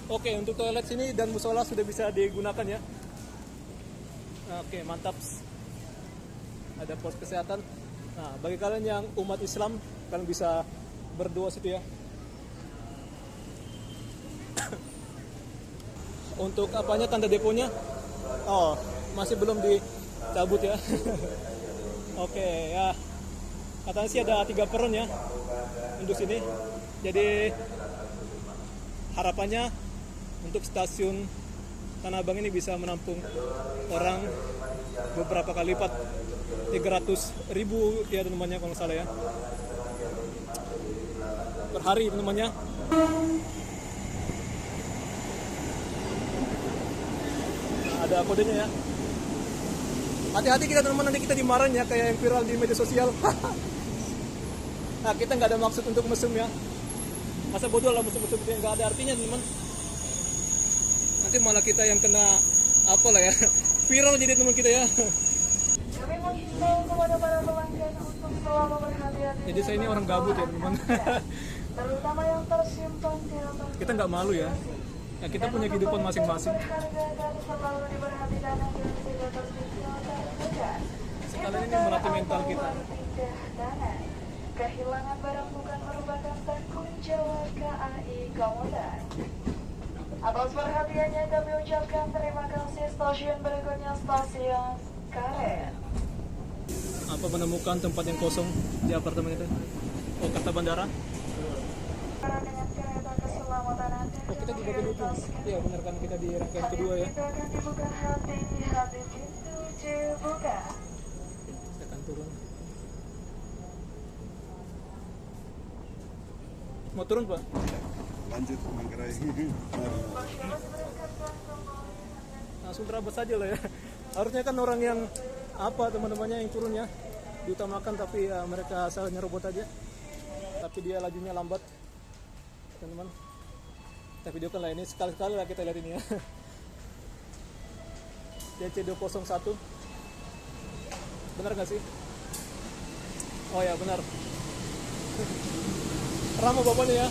Oke, untuk toilet sini dan musola sudah bisa digunakan ya. Oke, mantap. Ada pos kesehatan. Nah, bagi kalian yang umat Islam, kalian bisa berdoa situ ya. Untuk apanya tanda deponya? Oh, masih belum dicabut ya. Oke ya. Katanya sih ada 3 peron ya untuk sini. Jadi harapannya untuk stasiun Tanah Abang ini bisa menampung orang beberapa kali lipat, 300.000 ya teman-temannya kalau salah ya, per hari teman-temannya. Nah, ada kodenya ya. Hati-hati kita teman-teman, nanti kita dimarahin ya kayak yang viral di media sosial. Nah, kita nggak ada maksud untuk mesum ya. Masa bodoh lah mesum-mesum yang nggak ada artinya teman. Nanti malah kita yang kena apa lah ya, viral jadi teman kita ya. Kami menghimbau kepada para pelanggan untuk selalu berhati-hati. Jadi saya ini orang gabut ya teman. Terutama yang tersimpan di atas. Kita nggak malu ya. Ya kita punya kehidupan masing-masing. Selalu diperhatikan agar tidak tersiksa dan Sekalian ini melatih mental kita. Kehilangan barang bukan merupakan tanggung jawab KAI Komuter. Atas perhatiannya kami ucapkan terima kasih. Stasiun berikutnya stasiun Karet. Apa menemukan tempat yang kosong di apartemen itu? Oh, kata bandara. Dengan kereta keselamatan Anda. Oh, kita di bagian ujung. Iya, benar kan, kita di rangkaian kedua ya. Kita akan dibuka hati pintu dibuka. Saya akan turun. Mau turun, Pak? Lanjut Manggarai. Langsung terabas saja lah ya. Harusnya kan orang yang apa teman-temannya yang turun ya diutamakan, tapi ya mereka asal nyerobot aja. Tapi dia lajunya lambat, teman-teman. Kita videokan lah ini, sekali-sekali lah kita lihat ini ya. DC201. Benar nggak sih? Oh ya benar. Ramah bapaknya ya.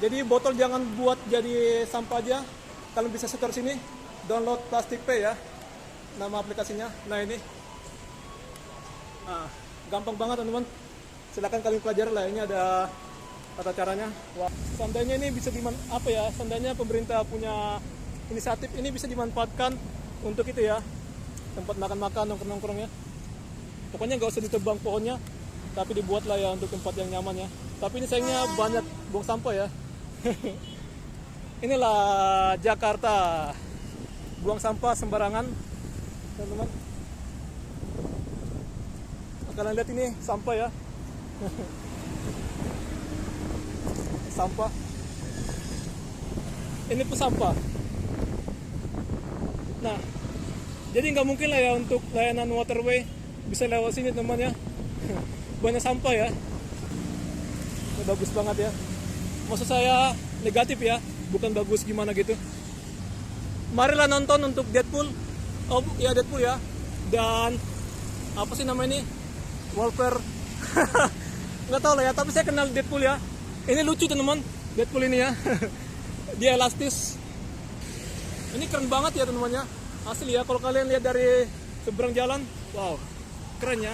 Jadi botol jangan buat jadi sampah aja. Kalian bisa setor sini, download Plastic Pay ya, nama aplikasinya. Nah ini, nah, gampang banget teman-teman. Silakan kalian pelajari lah. Ini ada tata caranya. Wah, seandainya ini bisa seandainya pemerintah punya inisiatif ini bisa dimanfaatkan untuk itu ya, tempat makan-makan, nongkrong-nongkrong ya. Pokoknya nggak usah ditebang pohonnya, tapi dibuatlah ya untuk tempat yang nyaman ya. Tapi ini sayangnya banyak buang sampah ya. Inilah Jakarta, buang sampah sembarangan, teman-teman. Kalian lihat ini sampah ya. Sampah. Ini pun sampah. Nah, jadi nggak mungkin lah ya untuk layanan waterway bisa lewat sini teman ya. Banyak sampah ya. Ini bagus banget ya. Maksud saya negatif ya, bukan bagus gimana gitu. Marilah nonton untuk Deadpool. Oh ya, Deadpool ya. Dan apa sih nama ini? Wolver. Nggak tahu lah ya, tapi saya kenal Deadpool ya. Ini lucu teman-teman, Deadpool ini ya. Dia elastis. Ini keren banget ya teman-teman ya. Asli ya, kalau kalian lihat dari seberang jalan, wow, keren ya.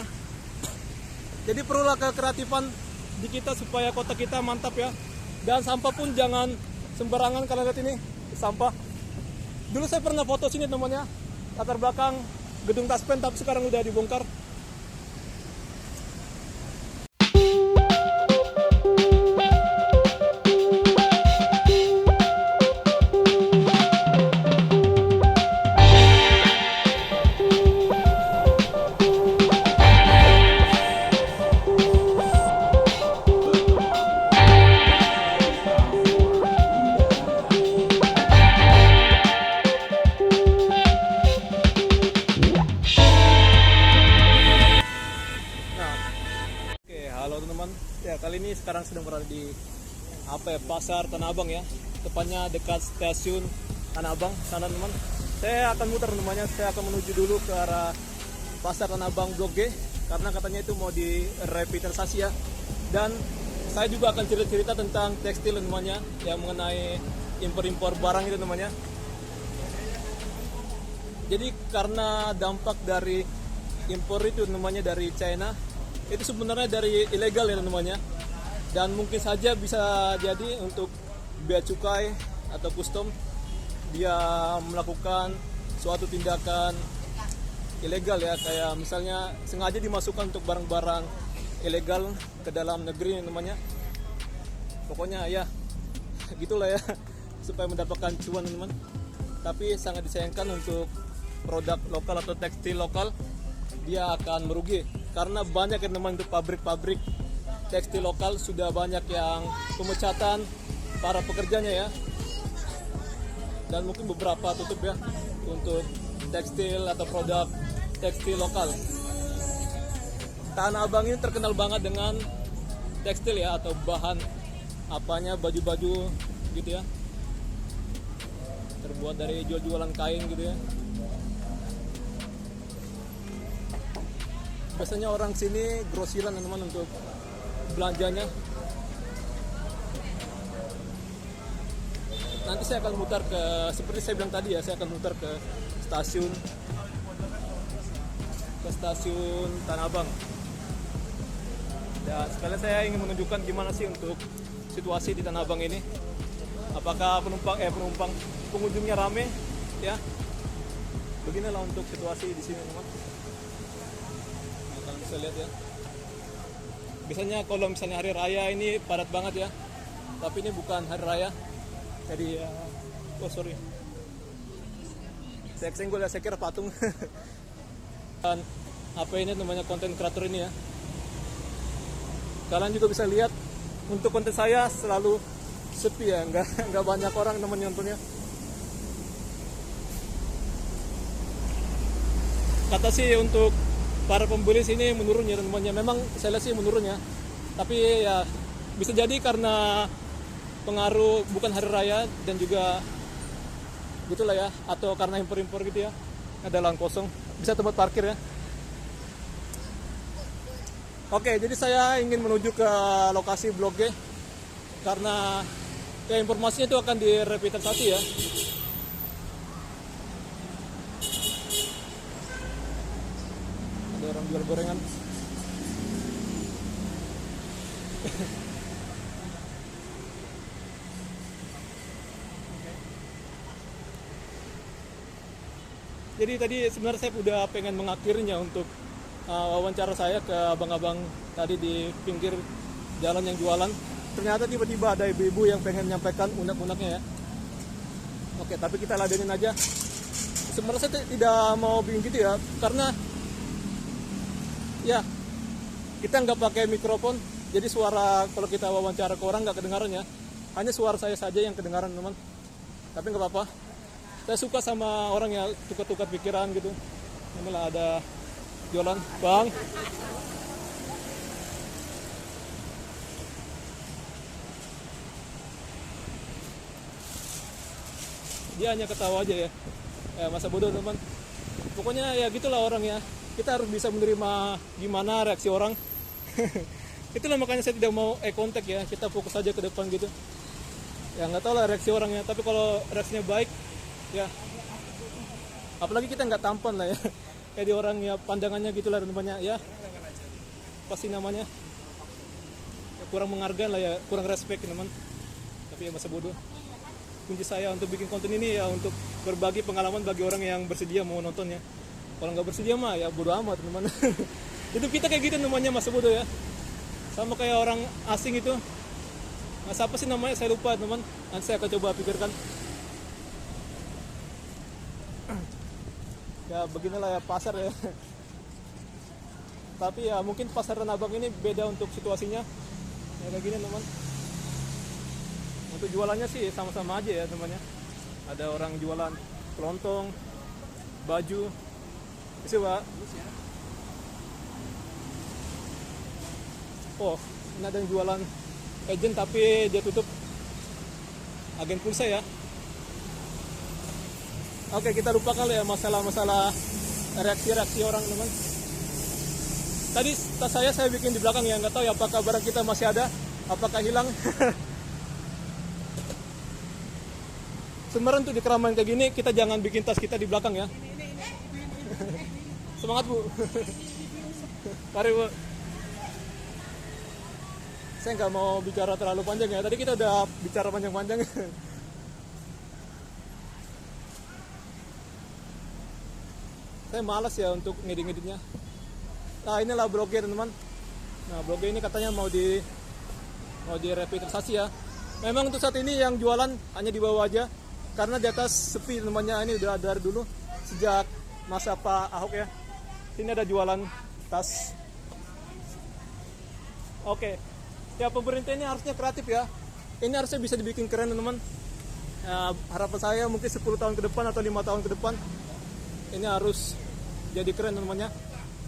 Jadi perlulah kekreatifan di kita supaya kota kita mantap ya. Dan sampah pun jangan sembarangan. Kalian lihat ini sampah. Dulu saya pernah foto sini teman-teman ya, latar belakang gedung Taspen, tapi sekarang udah dibongkar. Ya, kali ini sekarang sedang berada di Pasar Tanah Abang ya. Tepatnya dekat stasiun Tanah Abang sana teman. Saya akan muter temannya, saya akan menuju dulu ke arah Pasar Tanah Abang Blok G karena katanya itu mau direvitalisasi ya. Dan saya juga akan cerita-cerita tentang tekstil namanya, yang mengenai impor-impor barang itu namanya. Jadi karena dampak dari impor itu namanya dari China, itu sebenarnya dari ilegal ya namanya. Dan mungkin saja bisa jadi untuk bea cukai atau custom dia melakukan suatu tindakan ilegal ya, kayak misalnya sengaja dimasukkan untuk barang-barang ilegal ke dalam negeri namanya. Pokoknya ya gitulah ya, supaya mendapatkan cuan teman. Tapi sangat disayangkan untuk produk lokal atau tekstil lokal, dia akan merugi karena banyak yang teman, untuk pabrik-pabrik tekstil lokal sudah banyak yang pemecatan para pekerjanya ya, dan mungkin beberapa tutup ya untuk tekstil atau produk tekstil lokal. Tanah Abang ini terkenal banget dengan tekstil ya, atau bahan apanya, baju-baju gitu ya, terbuat dari jual-jualan kain gitu ya. Biasanya orang sini grosiran teman untuk belanjanya. Nanti saya akan mutar ke, seperti saya bilang tadi ya, saya akan mutar ke stasiun Tanah Abang. Dan sekalian saya ingin menunjukkan gimana sih untuk situasi di Tanah Abang ini. Apakah pengunjungnya rame ya. Beginilah untuk situasi di sini teman. Nah, kalian bisa lihat ya. Biasanya kalau misalnya hari raya ini padat banget ya. Tapi ini bukan hari raya. Jadi sorry. Saya kesenggol ya, saya kira patung. Dan apa ini namanya konten kreator ini ya. Kalian juga bisa lihat untuk konten saya selalu sepi ya, nggak banyak orang teman nontonnya. Kata sih untuk para pembeli sini menurun ya teman-temannya. Memang saya lihat sih menurun ya. Tapi ya bisa jadi karena pengaruh bukan hari raya dan juga gitulah ya, atau karena impor-impor gitu ya. Ada lahan kosong, bisa tempat parkir ya. Oke, jadi saya ingin menuju ke lokasi Blok G karena ya, informasinya itu akan direvitalisasi ya. Ada orang jual gorengan. Jadi tadi sebenarnya saya udah pengen mengakhirinya untuk wawancara saya ke abang-abang tadi di pinggir jalan yang jualan. Ternyata tiba-tiba ada ibu-ibu yang pengen menyampaikan unek-uneknya ya. Oke, tapi kita ladenin aja. Sebenarnya saya tidak mau bikin gitu ya, karena ya kita nggak pakai mikrofon, jadi suara kalau kita wawancara ke orang nggak kedengaran ya. Hanya suara saya saja yang kedengaran teman. Tapi nggak apa-apa. Saya suka sama orang yang tukar-tukar pikiran gitu. Inilah ada jualan, Bang. Dia hanya ketawa aja ya. Masa bodoh teman. Pokoknya ya gitulah orang ya. Kita harus bisa menerima gimana reaksi orang. Itulah makanya saya tidak mau contact ya. Kita fokus aja ke depan gitu. Ya nggak tahu lah reaksi orangnya. Tapi kalau reaksinya baik, ya apalagi kita nggak tampan lah ya. Kayak di orang ya, pandangannya gitulah teman-temannya ya. Pasti namanya ya, kurang menghargai lah ya, kurang respect teman. Tapi ya masa bodoh. Kunci saya untuk bikin konten ini ya untuk berbagi pengalaman bagi orang yang bersedia mau nontonnya. Kalau nggak bersedia mah ya bodoh amat teman. Itu kita kayak gitu namanya, masa bodoh ya. Sama kayak orang asing itu. Nah, siapa sih namanya saya lupa teman. Nanti saya akan coba pikirkan. Ya beginilah ya pasar ya. Tapi ya mungkin pasar Tanah Abang ini beda untuk situasinya. Ya kayak gini teman. Untuk jualannya sih sama-sama aja ya temannya. Ada orang jualan kelontong, baju. Isi Pak. Oh, ini ada yang jualan agent tapi dia tutup. Agen pulsa ya. Oke, kita lupakan ya masalah-masalah reaksi-reaksi orang teman. Tadi tas saya bikin di belakang ya, nggak tahu ya apakah barang kita masih ada. apakah hilang? Sebenarnya untuk di keramaian kayak gini kita jangan bikin tas kita di belakang ya. Semangat Bu. Mari Bu. Saya nggak mau bicara terlalu panjang ya. Tadi kita udah bicara panjang-panjang. Saya malas ya untuk ngedit-ngeditnya. Nah inilah blognya teman-teman. Nah blognya ini katanya mau direvitalisasi ya. Memang untuk saat ini yang jualan hanya di bawah aja, karena di atas sepi temannya. Ini udah dari dulu sejak masa Pak Ahok ya. Sini ada jualan tas. Oke. Ya pemerintah ini harusnya kreatif ya. Ini harusnya bisa dibikin keren teman-teman. Ya, harapan saya mungkin 10 tahun ke depan atau 5 tahun ke depan ini harus jadi keren teman-teman ya.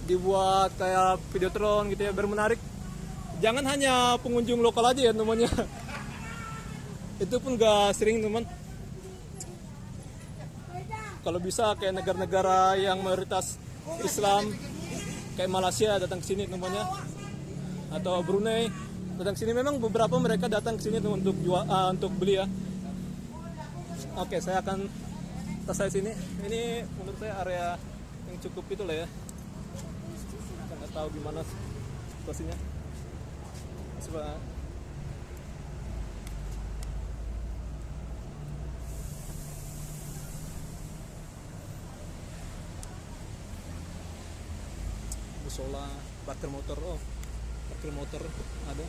Dibuat kayak videotron gitu ya, biar menarik. Jangan hanya pengunjung lokal aja ya teman-teman ya. Itu pun gak sering teman. Kalau bisa kayak negara-negara yang mayoritas Islam kayak Malaysia datang ke sini teman-teman ya. Atau Brunei datang ke sini. Memang beberapa mereka datang ke sini untuk untuk beli ya. Oke, saya akan tas saya sini. Ini menurut saya area yang cukup itu lah ya. Saya nggak tahu gimana situasinya. Coba. Musola, parkir motor. Oh, parkir motor ada.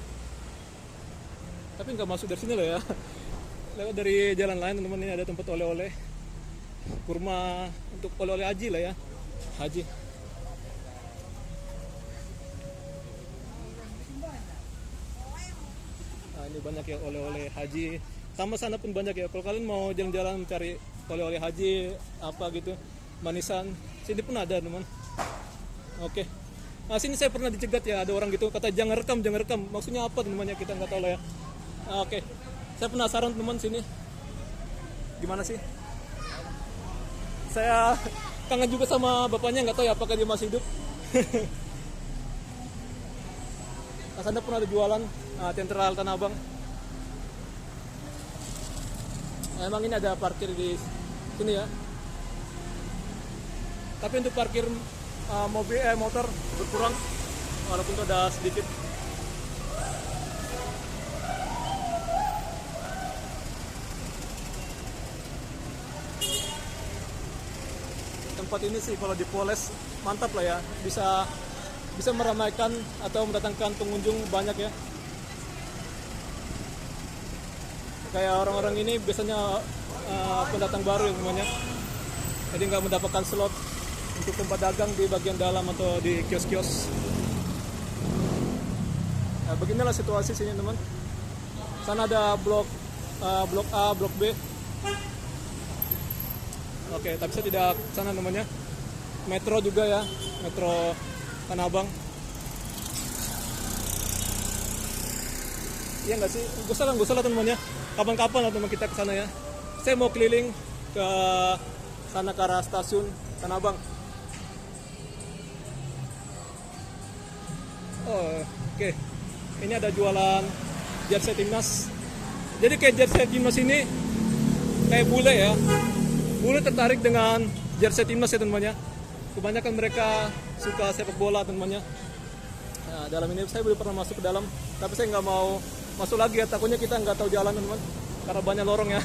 Tapi nggak masuk dari sini loh ya. Lewat dari jalan lain teman-teman. Ini ada tempat oleh-oleh, kurma untuk oleh-oleh haji lah ya, haji. Nah, ini banyak ya oleh-oleh haji. Sama sana pun banyak ya. Kalau kalian mau jalan-jalan mencari oleh-oleh haji apa gitu, manisan, sini pun ada teman. Oke. Nah sini saya pernah dicegat ya, ada orang gitu kata jangan rekam. Maksudnya apa teman-teman ya, kita nggak tahu lah ya. Oke. Saya penasaran teman sini. Gimana sih? Saya kangen juga sama bapaknya, nggak tahu ya apakah dia masih hidup. Nah, sana pun ada jualan Tentral Tanah Abang. Nah, emang ini ada parkir di sini ya. Tapi untuk parkir motor berkurang, walaupun itu ada sedikit. Tempat ini sih kalau dipoles mantap lah ya, bisa meramaikan atau mendatangkan pengunjung banyak ya. Kayak orang-orang ini biasanya pendatang baru yang namanya, jadi nggak mendapatkan slot untuk tempat dagang di bagian dalam atau di kios-kios. Nah, beginilah situasi sini teman. Sana ada blok A, blok B. Oke, tapi saya tidak sana namanya. Metro juga ya, Metro Tanah Abang. Iya nggak sih? Gak usah lah teman-teman ya. Kapan-kapan lah teman kita ke sana ya. Saya mau keliling ke sana ke arah stasiun Tanah Abang. Oh, oke. Ini ada jualan jersey timnas. Jadi kayak jersey timnas ini kayak bule ya. Bule tertarik dengan jersey timnas ya teman-teman ya. Kebanyakan mereka suka sepak bola teman-teman ya. Nah, dalam ini saya belum pernah masuk ke dalam, tapi saya nggak mau masuk lagi ya, takutnya kita nggak tahu jalan teman-teman, karena banyak lorong ya.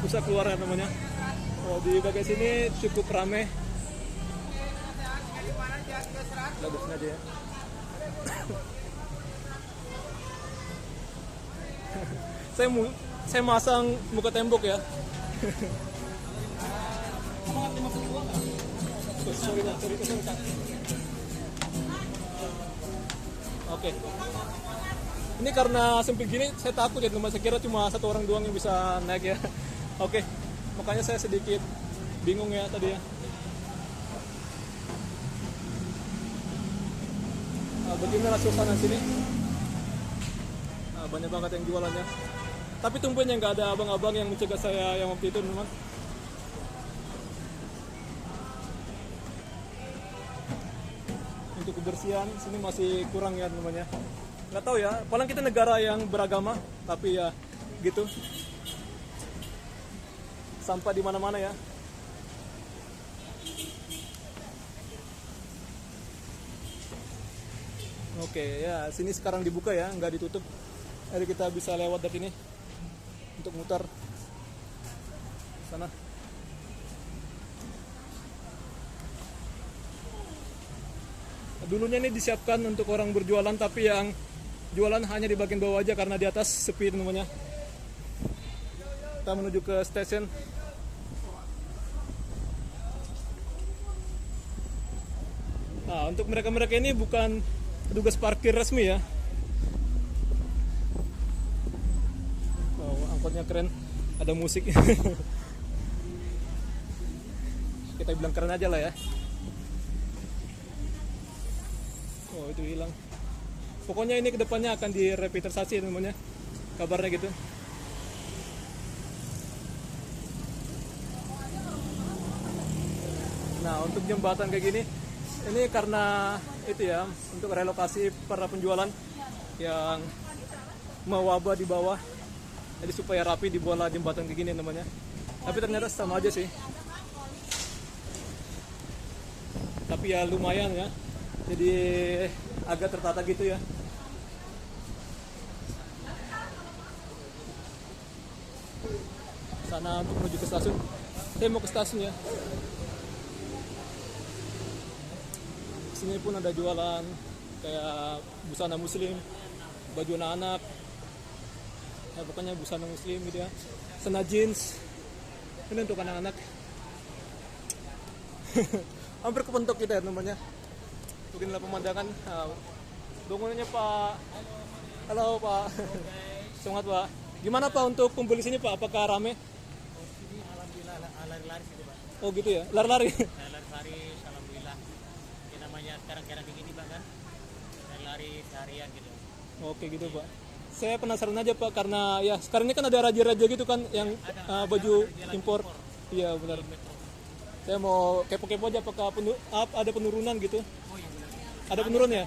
Susah keluar ya teman-teman ya. Oh, di bagian sini cukup ramai. Bagus aja ya. Saya masang muka tembok ya. Sorry. Oke. Ini karena sempit gini, saya takut ya teman. Saya kira cuma satu orang doang yang bisa naik ya. Oke. Makanya saya sedikit bingung ya tadi ya. Beginilah suasana sini. Banyak banget yang jualannya. Tapi tumpunya nggak ada abang-abang yang mencegah saya yang waktu itu teman. untuk kebersihan sini masih kurang ya namanya. Nggak tahu ya, paling kita negara yang beragama, tapi ya gitu. Sampah di mana-mana ya. Oke, ya sini sekarang dibuka ya, nggak ditutup. Jadi kita bisa lewat dari sini untuk mutar sana. Dulunya ini disiapkan untuk orang berjualan, tapi yang jualan hanya di bagian bawah aja karena di atas sepi namanya. Kita menuju ke stasiun. Nah, untuk mereka-mereka ini bukan petugas parkir resmi ya. Wow, angkotnya keren, ada musik. Kita bilang keren aja lah ya. Oh, itu hilang. Pokoknya ini kedepannya akan direvitalisasi namanya, kabarnya gitu. Nah, untuk jembatan kayak gini, ini karena itu ya, untuk relokasi para penjualan yang mewabah di bawah. Jadi supaya rapi dibuatlah jembatan kayak gini namanya. Tapi ternyata sama aja sih. Tapi ya lumayan ya. Jadi agak tertata gitu ya. Sana untuk menuju ke stasiun. Saya mau ke stasiun ya. Sini pun ada jualan kayak busana muslim, baju anak-anak, ya pokoknya busana muslim gitu ya, sana jeans, ini untuk anak-anak. Hampir kepentok kita ya namanya. Beginilah pemandangan. Bangunannya Pak. Halo Pak. Semangat Pak. Gimana Pak untuk kumpul di sini Pak? Apakah rame? Ini alhamdulillah lari-lari sih Pak. Oh gitu ya, lari-lari. Lari-lari alhamdulillah. Ini namanya sekarang begini Pak kan. Lari seharian gitu. Oke gitu Pak. Saya penasaran aja Pak karena ya sekarang ini kan ada raja-raja gitu kan yang baju impor. Iya benar. Saya mau kepo-kepo aja apakah ada penurunan gitu. Oh iya benar. Ada penurunan ya?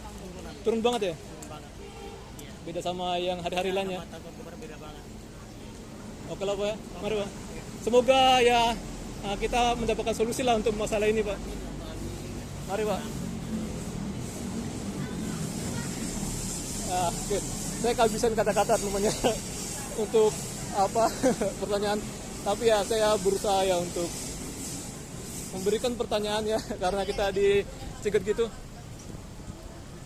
Turun banget ya? Turun banget. Iya. Beda sama yang hari-hari lainnya. Tahun kemarin beda banget. Oke lah Pak ya. Mari Pak. Semoga ya kita mendapatkan solusi lah untuk masalah ini Pak. Mari Pak. Oke. Saya kehabisan kata-kata namanya untuk apa pertanyaan. Tapi ya saya berusaha ya untuk memberikan pertanyaan ya karena kita dicegat gitu.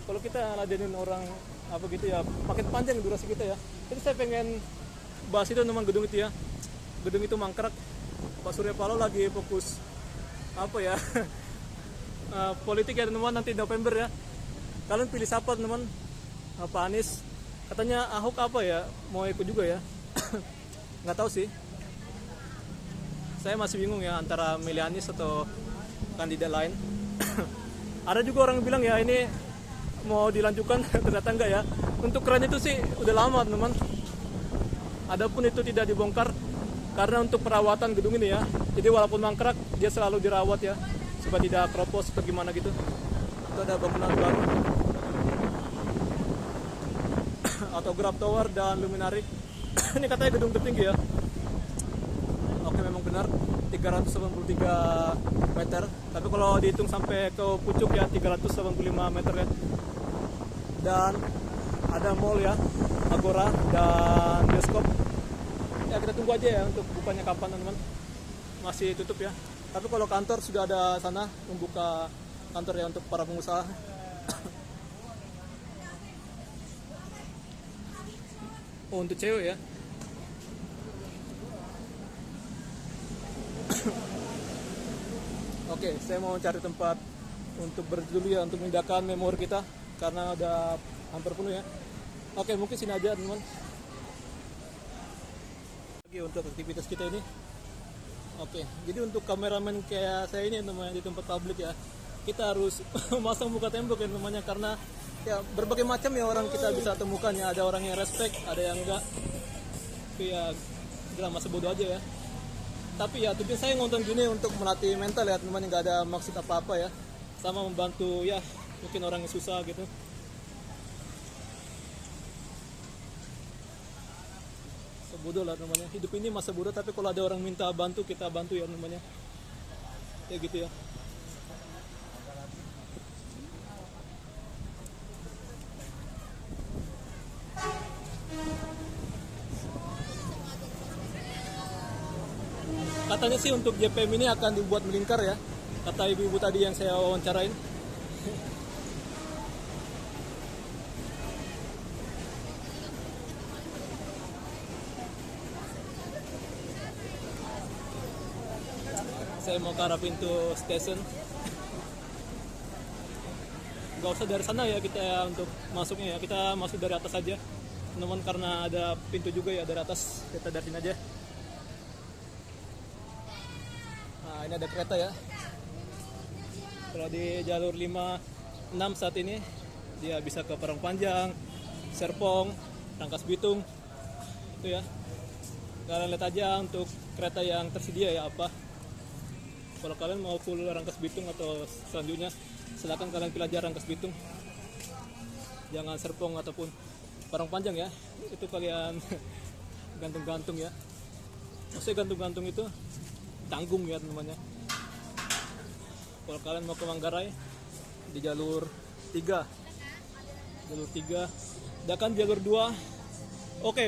Kalau kita ladenin orang apa gitu ya makin panjang durasi kita ya. Jadi saya pengen bahas itu teman gedung itu ya. Gedung itu mangkrak. Pak Surya Paloh lagi fokus apa ya politik ya teman nanti November ya. Kalian pilih siapa teman? Pak Anies. Katanya Ahok apa ya mau ikut juga ya. Nggak tahu sih. Saya masih bingung ya antara milih Anies atau kandidat lain. Ada juga orang bilang ya ini mau dilanjutkan ternyata enggak ya. Untuk keran itu sih udah lama teman. Adapun itu tidak dibongkar karena untuk perawatan gedung ini ya. Jadi walaupun mangkrak dia selalu dirawat ya supaya tidak keropos atau gimana gitu. Itu ada bangunan baru. Autograph Tower dan Luminary. Ini katanya gedung tertinggi ya. Oke memang benar 383 meter. Tapi kalau dihitung sampai ke pucuk ya 385 meter ya. Dan ada mall ya, Agora dan bioskop. Ya kita tunggu aja ya untuk bukanya kapan teman-teman. Masih tutup ya. Tapi kalau kantor sudah ada sana membuka kantor ya untuk para pengusaha. Oh untuk cewek ya. Oke, saya mau cari tempat untuk berdulu ya untuk memindahkan memori kita karena udah hampir penuh ya. Oke, mungkin sini aja teman. Lagi untuk aktivitas kita ini. Oke, jadi untuk kameramen kayak saya ini namanya di tempat publik ya, kita harus masang muka tembok ya namanya karena ya berbagai macam ya orang kita bisa temukan ya. Ada orang yang respect, ada yang enggak. Tapi ya udah masa bodoh aja ya. Tapi ya tujuan saya ngonton gini untuk melatih mental ya teman-teman, nggak ada maksud apa-apa ya, sama membantu ya mungkin orang yang susah gitu. Bodoh lah namanya, hidup ini masa bodoh, tapi kalau ada orang minta bantu kita bantu ya namanya, kayak gitu ya. Katanya sih untuk JPM ini akan dibuat melingkar ya, kata ibu-ibu tadi yang saya wawancarain. Saya mau ke arah pintu station. Gak usah dari sana ya kita ya untuk masuknya ya, kita masuk dari atas aja teman-teman, karena ada pintu juga ya dari atas, kita dari sini aja. Nah ini ada kereta ya, kalau di jalur 56 saat ini dia bisa ke Parang Panjang, Serpong, Rangkas Bitung itu ya. Kalian lihat aja untuk kereta yang tersedia ya apa. Kalau kalian mau full Rangkas Bitung atau selanjutnya, silakan kalian pilih aja Rangkas Bitung, jangan Serpong ataupun Parang Panjang ya. Itu kalian gantung-gantung ya, maksudnya gantung-gantung itu tanggung ya namanya. Kalau kalian mau ke Manggarai di jalur 3, sedangkan jalur 2 oke.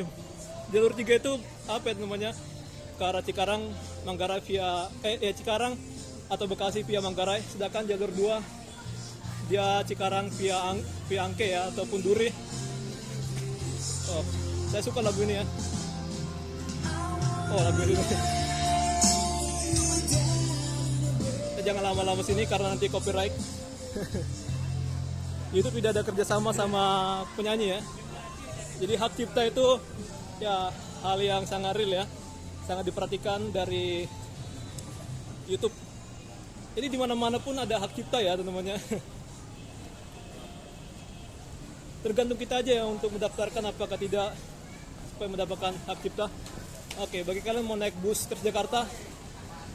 Jalur 3 itu apa ya namanya, ke arah Cikarang, Manggarai via Cikarang atau Bekasi via Manggarai. Sedangkan jalur 2 dia Cikarang via Angke ya ataupun Duri. Oh, saya suka lagu ini ya. Oh, lagu ini. Jangan lama-lama sini karena nanti copyright. YouTube tidak ada kerjasama sama penyanyi ya. Jadi hak cipta itu ya hal yang sangat real ya, sangat diperhatikan dari YouTube. Jadi di mana-mana pun ada hak cipta ya teman-temannya. Tergantung kita aja ya untuk mendaftarkan apakah tidak supaya mendapatkan hak cipta. Oke, bagi kalian mau naik bus Transjakarta,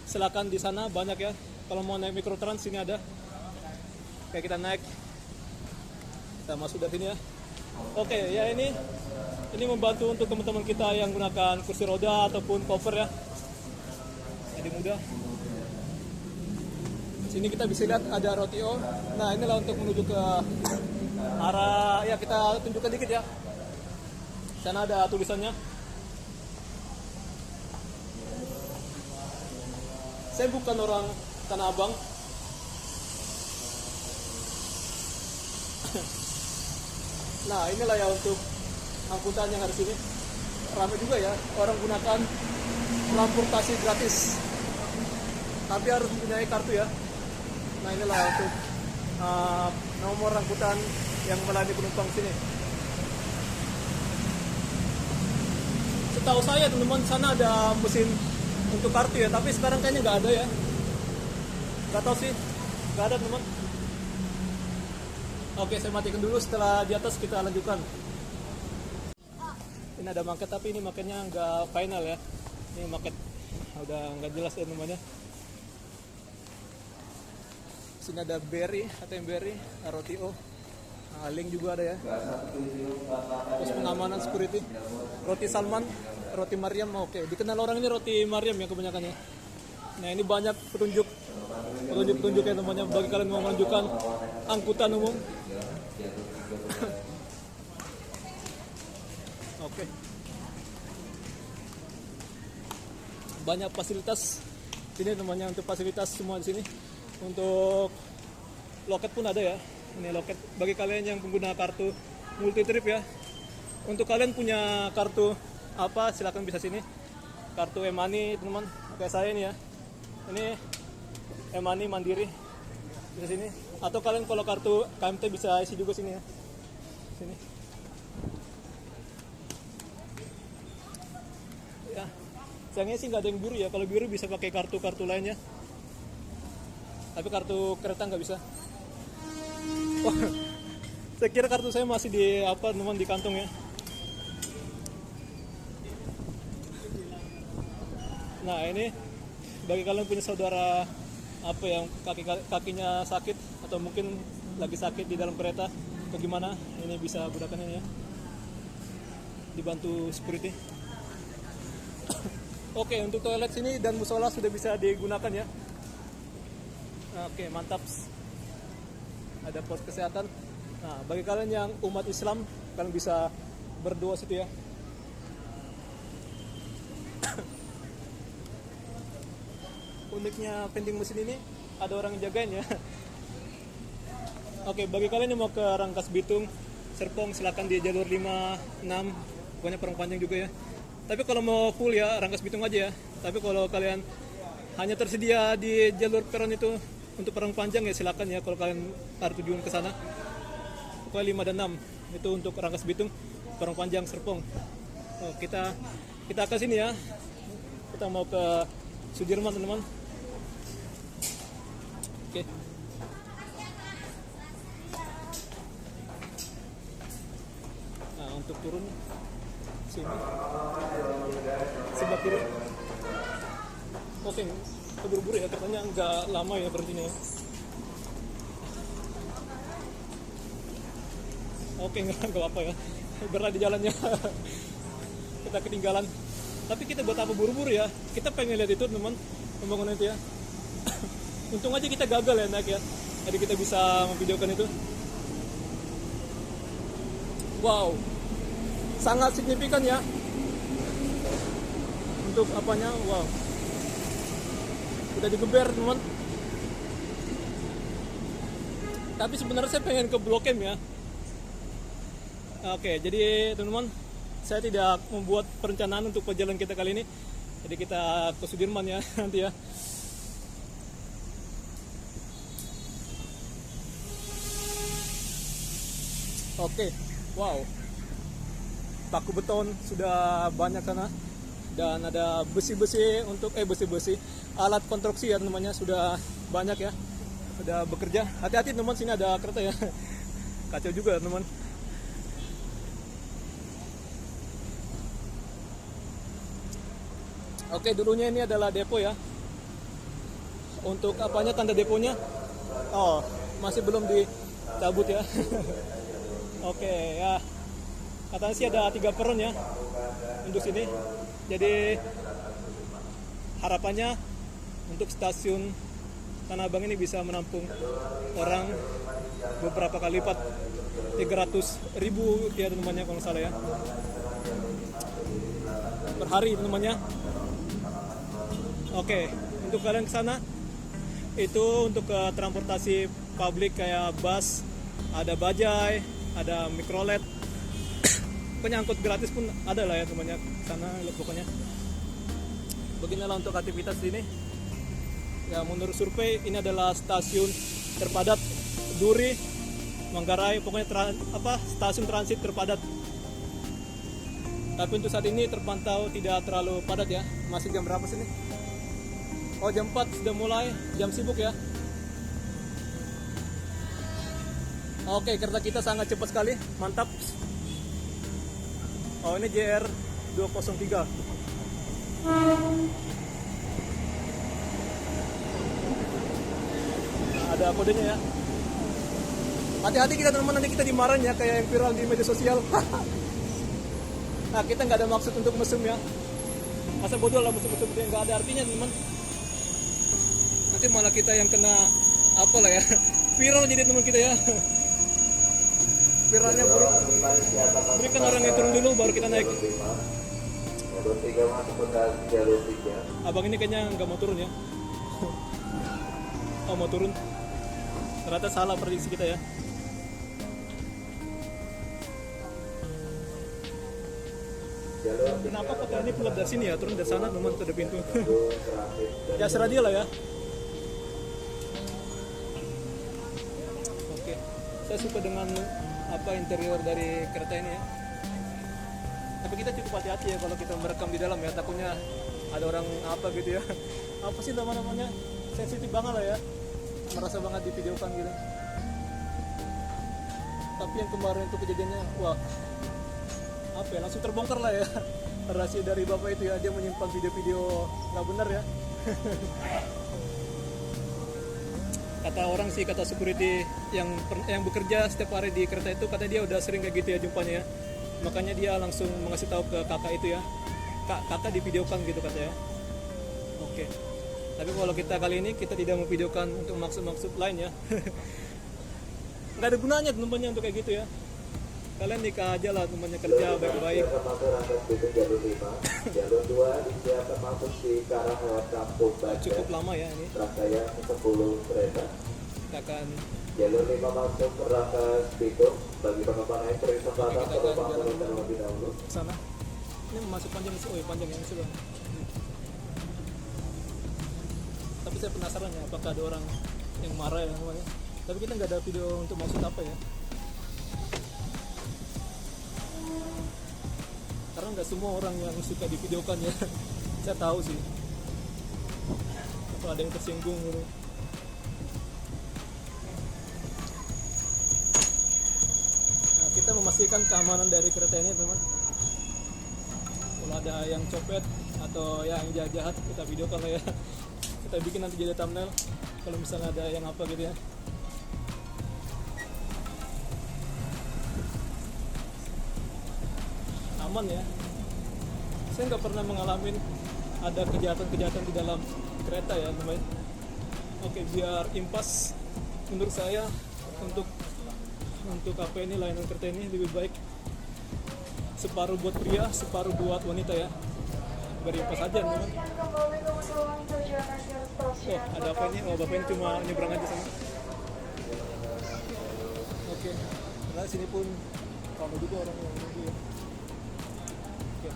silakan di sana banyak ya. Kalau mau naik Mikrotrans sini ada. Oke, kita naik. Kita masuk dari sini ya. Oke, ya ini membantu untuk teman-teman kita yang gunakan kursi roda ataupun cover ya. Jadi mudah. Sini kita bisa lihat ada Rotio. Nah, inilah untuk menuju ke arah, ya kita tunjukkan dikit ya. Sana ada tulisannya. Saya bukan orang Tanah Abang. Nah, inilah ya untuk angkutan yang ada sini. Ramai juga ya, orang gunakan transportasi gratis. Tapi harus mempunyai kartu ya. Nah, inilah untuk nomor angkutan yang melayani penumpang sini. Setahu saya teman-teman, sana ada mesin untuk kartu ya, tapi sekarang kayaknya nggak ada ya. Nggak tahu sih, nggak ada teman. Oke, saya matikan dulu, setelah di atas kita lanjutkan. Ini ada market, tapi ini marketnya nggak final ya. Ini market udah nggak jelas ya namanya. Sini ada Berry, ATM Berry, Rotio, Link juga ada ya. Pos pengamanan security, Roti Salman, Roti Mariam. Oke, dikenal orang ini Roti Mariam ya kebanyakan ya. Nah, ini banyak petunjuk ya namanya bagi kalian mau menunjukkan angkutan umum. Oke. Banyak fasilitas ini namanya, untuk fasilitas semua di sini. Untuk loket pun ada ya. Ini loket bagi kalian yang pengguna kartu multi trip ya. Untuk kalian punya kartu apa, silakan bisa sini. Kartu e-money teman-teman, kayak saya ini ya. Ini e-money Mandiri bisa sini. Atau kalian kalau kartu KMT bisa isi juga sini ya. Sini. Ya. Sayangnya sih nggak ada yang biru ya. Kalau biru bisa pakai kartu-kartu lainnya. Tapi kartu kereta nggak bisa. Wah, saya kira kartu saya masih di apa teman, di kantong ya. Nah, ini bagi kalian punya saudara apa yang kakinya sakit atau mungkin lagi sakit di dalam kereta atau gimana, ini bisa gunakan ini ya, dibantu security. Oke, untuk toilet sini dan musola sudah bisa digunakan ya. Oke, mantap. Ada pos kesehatan. Nah, bagi kalian yang umat Islam, kalian bisa berdoa situ ya. Uniknya vending mesin ini ada orang yang jagain ya. Oke, bagi kalian yang mau ke Rangkas Bitung, Serpong, silakan di jalur 5, 6, pokoknya perang panjang juga ya. Tapi kalau mau full ya Rangkas Bitung aja ya. Tapi kalau kalian hanya tersedia di jalur peron itu untuk perang panjang ya silakan ya, kalau kalian ada tujuan ke sana. Pokoknya 5 dan 6 itu untuk Rangkas Bitung, perang panjang Serpong. Oh, kita ke sini ya. Kita mau ke Sudirman teman-teman. Oke. Nah, untuk turun sini sebelah kiri. Oke, keburu-buru ya, katanya nggak lama ya berhentinya. Oke, nggak apa ya, berat di jalannya. Kita ketinggalan. Tapi kita buat apa buru-buru ya? Kita pengen lihat itu teman, pembangunan itu ya. Untung aja kita gagal ya naik ya. Jadi kita bisa memvideokan itu. Wow, sangat signifikan ya. Untuk apanya? Wow, udah digeber teman. Tapi sebenarnya saya pengen ke Blok M ya. Oke, jadi teman-teman, saya tidak membuat perencanaan untuk perjalanan kita kali ini. Jadi kita ke Sudirman ya nanti ya. Oke, wow, paku beton sudah banyak sana, dan ada besi-besi untuk besi-besi alat konstruksi ya namanya, sudah banyak ya, sudah bekerja. Hati-hati teman, sini ada kereta ya. Kacau juga teman. Oke, dulunya ini adalah depo ya. Untuk apanya, tanda deponya? Oh, masih belum dicabut ya. Oke ya, katanya sih ada 3 peron ya untuk sini. Jadi harapannya untuk stasiun Tanah Abang ini bisa menampung orang beberapa kali lipat, 300.000 ya teman-temannya kalau salah ya, per hari teman-temannya. Oke, untuk kalian ke sana itu untuk ke transportasi publik kayak bus, ada bajai, ada mikrolet, penyangkut gratis pun ada lah ya temannya sana pokoknya. Beginilah untuk aktivitas ini. Ya, menurut survei ini adalah stasiun terpadat Duri, Manggarai, pokoknya stasiun transit terpadat. Tapi untuk saat ini terpantau tidak terlalu padat ya. Masih jam berapa sih ini? Oh, jam 4 sudah mulai, jam sibuk ya. Oke, kereta kita sangat cepat sekali, mantap. Oh, ini JR 203. Ada kodenya ya. Hati-hati kita teman-teman, nanti kita dimarahin ya kayak yang viral di media sosial. Nah, kita nggak ada maksud untuk mesum ya. Masa bodoh lah mesum-mesum, nggak ada artinya teman. Nanti malah kita yang kena apalah ya. Viral jadi teman kita ya. Viralnya buruk. Berikan orang yang turun dulu baru kita naik. Abang ini kayaknya nggak mau turun ya. Oh, mau turun. Ternyata salah prediksi kita ya. Kenapa kota ini keluar dari sini ya, turun dari sana teman, ada pintu. Ya serah dia lah ya. Oke, saya suka dengan interior dari kereta ini ya. Tapi kita cukup hati-hati ya kalau kita merekam di dalam ya, takutnya ada orang gitu ya. Apa sih namanya, sensitif banget lah ya, merasa banget divideokan gitu. Tapi yang kemarin itu kejadiannya, wah, langsung terbongkar lah ya. Rahasia dari bapak itu ya, dia menyimpan video-video nggak benar ya. Kata orang sih, kata security yang bekerja setiap hari di kereta itu, kata dia udah sering kayak gitu ya jumpanya ya. Makanya dia langsung mengasih tahu ke kakak itu ya, kakak divideokan gitu katanya. Oke. Tapi kalau kita kali ini kita tidak memvideokan untuk maksud-maksud lain ya. Nggak ada gunanya teman-temannya untuk kayak gitu ya. Kalian nikah aja lah temannya, kerja baik-baik. Jalur 2 disiapkan masuk di ke arah lewat kampung Banjar. Cukup lama ya ini. Rangkaian 10 kereta. Kita akan Jalur 5 masuk ke Rangkas Bitung. Bagi penumpang naik kereta selatan, kita akan penumpang jalan turun terlebih dahulu. ke sana. Ini masuk panjang sih, panjang yang sudah. Tapi saya penasaran ya, apakah ada orang yang marah ya namanya. Tapi kita nggak ada video untuk maksud apa ya. Karena nggak semua orang yang suka divideokan ya. Saya tahu sih. Atau ada yang tersinggung gitu. Nah, kita memastikan keamanan dari kereta ini teman. Kalau ada yang copet atau yang jahat-jahat kita videokan lah ya. Kita bikin nanti jadi thumbnail. Kalau misalnya ada yang apa gitu ya. Aman ya. Saya nggak pernah mengalami ada kejahatan-kejahatan di dalam kereta ya teman. Oke, biar impas menurut saya untuk apa ini, layanan kereta ini lebih baik separuh buat pria, separuh buat wanita ya. Biar impas aja teman. Oh, ada apa ini? Oh, bapak ini cuma nyebrang aja sama. Oke. Nah, sini pun kalau juga orang yang nunggu ya. Oke.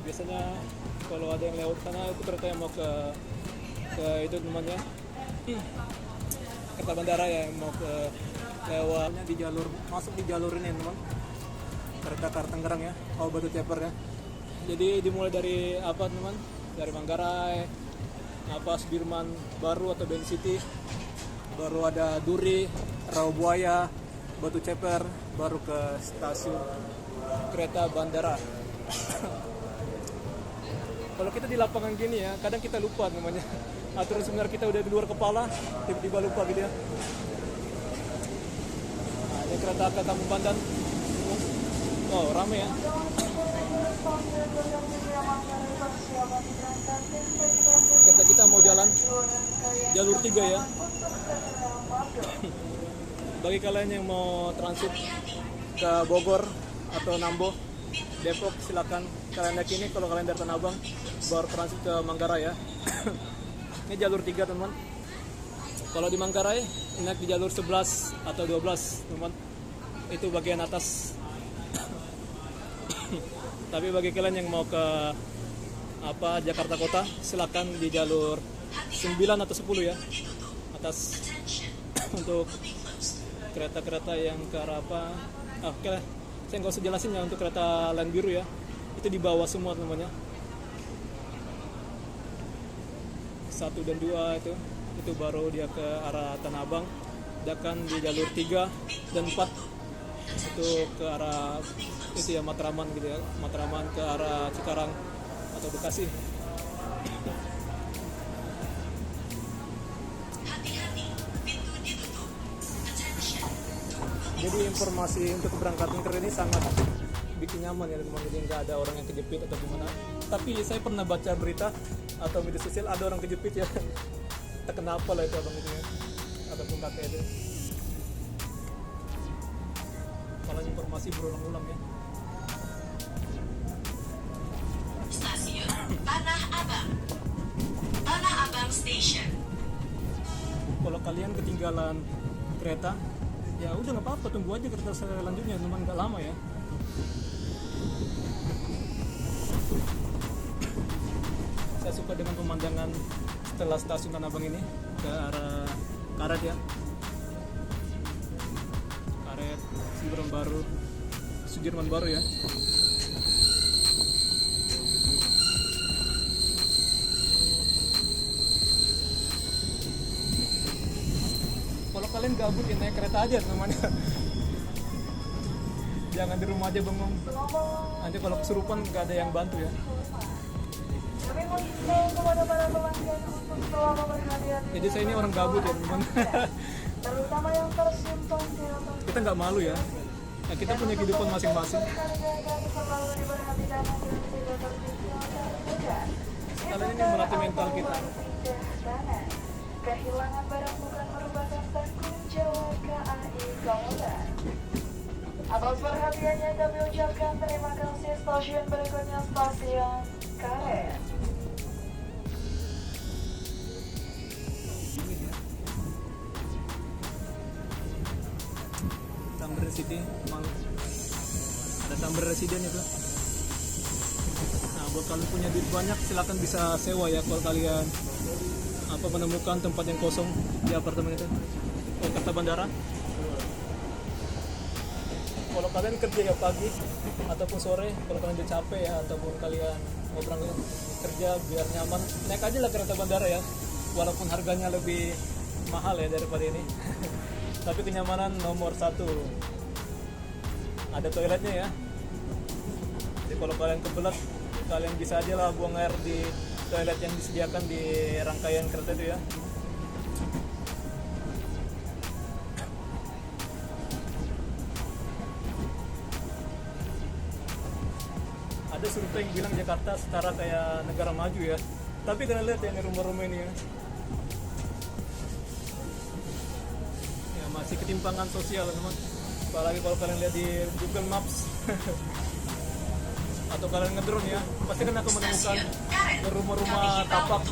Biasanya kalau ada yang lewat sana itu kereta yang mau ke itu namanya kereta bandara ya, yang mau ke lewatnya di jalur, masuk di jalur ini teman, kereta Kartangerang ya, Batu Ceper ya. Jadi dimulai dari apa teman, dari Manggarai, Sudirman Baru atau Ben City, baru ada Duri, Rawabuaya, Batu Ceper, baru ke stasiun kereta bandara. Kalau kita di lapangan gini ya, kadang kita lupa namanya. Aturan sebenarnya kita udah di luar kepala, tiba-tiba lupa gitu ya. Nah, ini kereta ke Kampung Bandan. Oh, rame ya. Kereta kita mau jalan jalur 3 ya. Bagi kalian yang mau transit ke Bogor atau Nambo, Depok, silakan kalian naik ini. Kalau kalian dari Tanah Abang baru transit ke Manggarai ya. Ini jalur 3 teman. Kalau di Manggarai naik di jalur 11 atau 12 teman. Itu bagian atas. Tapi bagi kalian yang mau ke Jakarta Kota, silakan di jalur 9 atau 10 ya. Atas untuk kereta-kereta yang ke arah apa? Oke lah. Saya nggak usah jelasin ya untuk kereta Line Biru ya. Itu di bawah semua teman-teman ya. 1 dan 2 itu baru dia ke arah Tanah Abang. Sedangkan di jalur 3 dan 4 itu ke arah itu ya Matraman gitu ya. Matraman ke arah Cikarang atau Bekasi. Jadi informasi untuk keberangkatan kereta ini sangat bikin nyaman ya teman-teman. Jadi nggak ada orang yang kejepit atau gimana. Tapi saya pernah baca berita atau media sosial ada orang kejepit ya. Tak kenapa lah itu abang itu ya, ataupun kakek itu. Malah informasi berulang-ulang ya. Stasiun Tanah Abang, Tanah Abang Station. Kalau kalian ketinggalan kereta, ya udah nggak apa-apa, tunggu aja kereta selanjutnya, teman, nggak lama ya. Saya suka dengan pemandangan setelah stasiun Tanah Abang ini ke arah Karet ya. Karet, Sudirman Baru ya. Kalau kalian gabut ya naik kereta aja namanya. Jangan di rumah aja bengong. Nanti kalau kesurupan nggak ada yang bantu ya. Kami mengimbau kepada para pelanggan untuk selalu berhati-hati. Jadi saya ini orang gabut ya teman. Terutama yang tersimpan di atas. Kita nggak malu ya. Nah, kita punya kehidupan masing-masing. Sekalian ini melatih mental kita. Kehilangan barang bukan merupakan tanggung jawab KAI Komuter. Atas perhatiannya kami ucapkan terima kasih. Stasiun berikutnya stasiun Karet. Tamrin City, Malu. Ada Tamrin Resident itu. Nah, buat kalian punya duit banyak, silakan bisa sewa ya kalau kalian menemukan tempat yang kosong di apartemen itu. Jakarta Bandara. Kalau kalian kerja ya pagi ataupun sore, kalau kalian udah capek ya ataupun kalian mau berangkat kerja biar nyaman, naik aja lah kereta bandara ya. Walaupun harganya lebih mahal ya daripada ini. Tapi kenyamanan nomor 1. Ada toiletnya ya. Jadi kalau kalian kebelet, kalian bisa aja lah buang air di toilet yang disediakan di rangkaian kereta itu ya. Ada survei yang bilang Jakarta setara kayak negara maju ya. Tapi kalian lihat ya ini rumah-rumah ini ya. Masih ketimpangan sosial teman. Apalagi kalau kalian lihat di Google Maps atau kalian ngedrone ya, pasti kan akan menemukan rumah-rumah tapak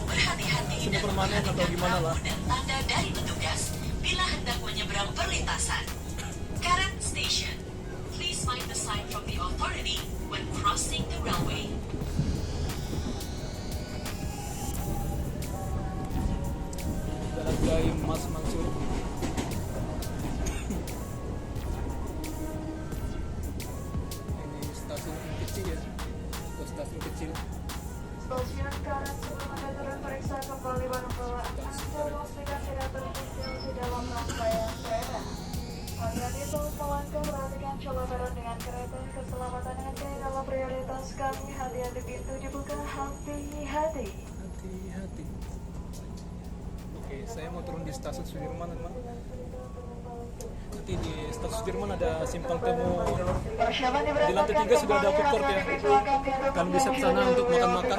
semi permanen atau gimana lah. Dan tanda dari petugas bila hendak menyeberang perlintasan. Karet Station. Please find the sign from the authority when crossing the railway. Jalan Gaya Mas Mansur. Stasiun kecil. Stasiun Karet sebelum Anda turun periksa kembali barang bawaan Anda, memastikan tidak tertinggal di dalam rangkaian kereta. Hati-hati saat melangkah, perhatikan celah barang dengan kereta. Keselamatan Anda adalah prioritas kami. Hati-hati pintu dibuka, hati-hati. Hati-hati. Oke, saya mau turun di stasiun Sudirman teman. Nanti di stasiun Sudirman ada simpang temu. Di lantai 3 sudah ada food court ya. Kalian bisa ke sana untuk makan-makan.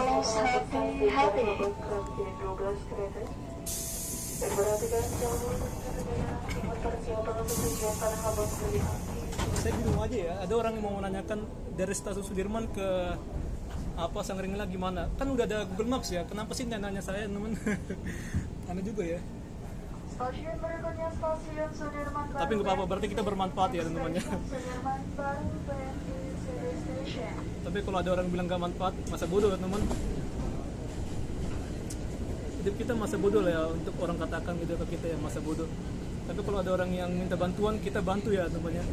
Hati-hati. Saya bingung aja ya, ada orang yang mau menanyakan dari stasiun Sudirman ke Sangringla gimana? Kan udah ada Google Maps ya, kenapa sih nanya saya teman? Aneh juga ya. Stasiun berikutnya stasiun Sudirman. Tapi nggak apa-apa, berarti kita bermanfaat ya teman-teman ya. Sudirman baru BNI City Station. Tapi kalau ada orang bilang gak manfaat, masa bodoh ya teman. Hidup kita masa bodoh lah ya, untuk orang katakan gitu ke kita ya masa bodoh. Tapi kalau ada orang yang minta bantuan, kita bantu ya teman-teman.